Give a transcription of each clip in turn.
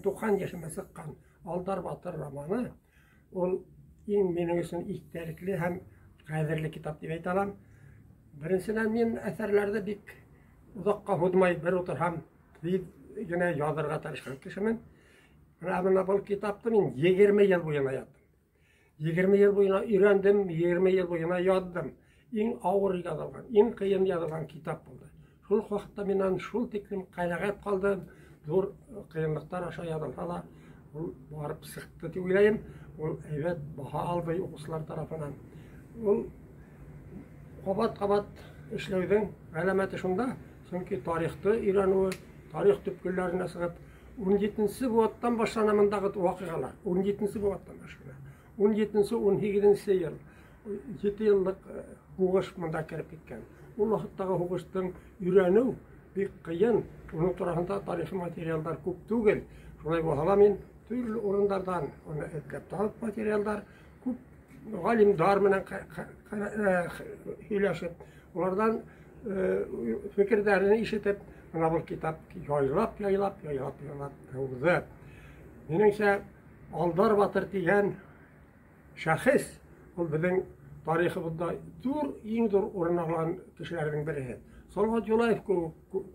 90 yaşıma sıkkan Aldar Batır romanı ol benim için ihtiyarlıklı hem kadirli kitap diye aytalam. Birincisinden men eserlerde bik uzakka hudmay bir otursam yine yazarga tarışkan kişimin. Bana bu kitapta men 20 yıl boyuna yazdım. 20 yıl boyuna öğrendim, 20 yıl boyuna yazdım. En ağır yazılgan, en kıyın yazılgan kitap oldu. Şul vaxtda men şul teklim qaynagat kaldım. Zor kıyınlıklar aşağı yazılsa da barıp sıktı diye oylayım. Evet, baha aldı okuslar tarafından. Kabat işlevden alameti şunda. Çünkü tarihte İran'ı, tarih tüpküllerine sığıp 17. boğattan başlanamındağı vakıgalar. 17. boğattan başlanıyor. 17. 18. yıl. 7 yıllık hukuş mında kirip gitken. O vakittagi hukuştun İran'ı bir kıyın. Onun tarafında tarihi materyallar көп түгел. Şolay boğala men türlü orunlardan onu etkilep tağıp materyallar көп galimdar menen hüylaship, onlardan fikirlerini işitip, mana bu kitap yaylap yayıldı. Menimçe Aldar Batır diyen şahıs, o bizim tarihimizde en zor ornalan kişilerden biri. Salat Yo'layev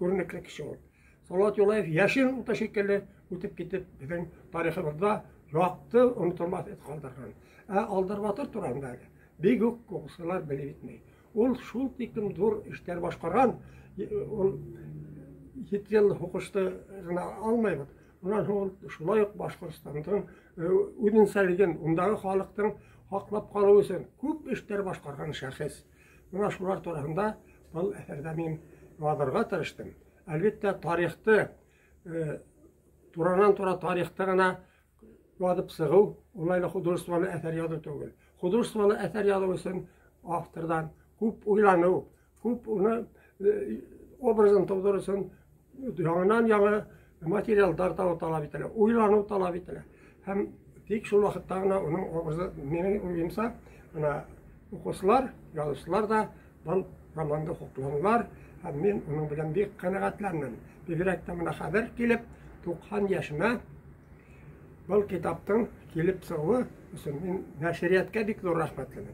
görünekli kişi oldu. Salat Yo'layev yaşın teşekkürle ötüp gidip bizim tarihimizde yaktı, unutulmaz et kaldırgan. Aldar Batır turandagi bek ko'qislar bilib bitmey. Ol şul tekim zor işler başqargan, ol 7 yıl hukukçu almaydı. Bundan ol şulay Başkırstan'dan ödünselgen, undagi xalqdan haqlap qalıu üçün көп işler başqargan şahıs. Buna şular turanda bu eserde men yazarga tırıştım. Elbette tarihte turandan tarihte gana yazıp sığıu, olayla hudurstvalı eser yazı tögül. Hudurstvalı eser yazı için avtordan көп oylanıu, көп onu obrazın toplar için yanından yana materyallar da talep edilir, oylanıu talep edilir. Hem tek şu vakitte onun obrazı benim oyumsa, okuslar, yazıcılar da bu romanda hukuklanırlar. Hem men onun bilen bir kanagatlandım. Bir reklamına haber gelip 90 yaşıma bu kitaptan kelip çıgıu üçün men näşriyatga bek zor rahmatliman.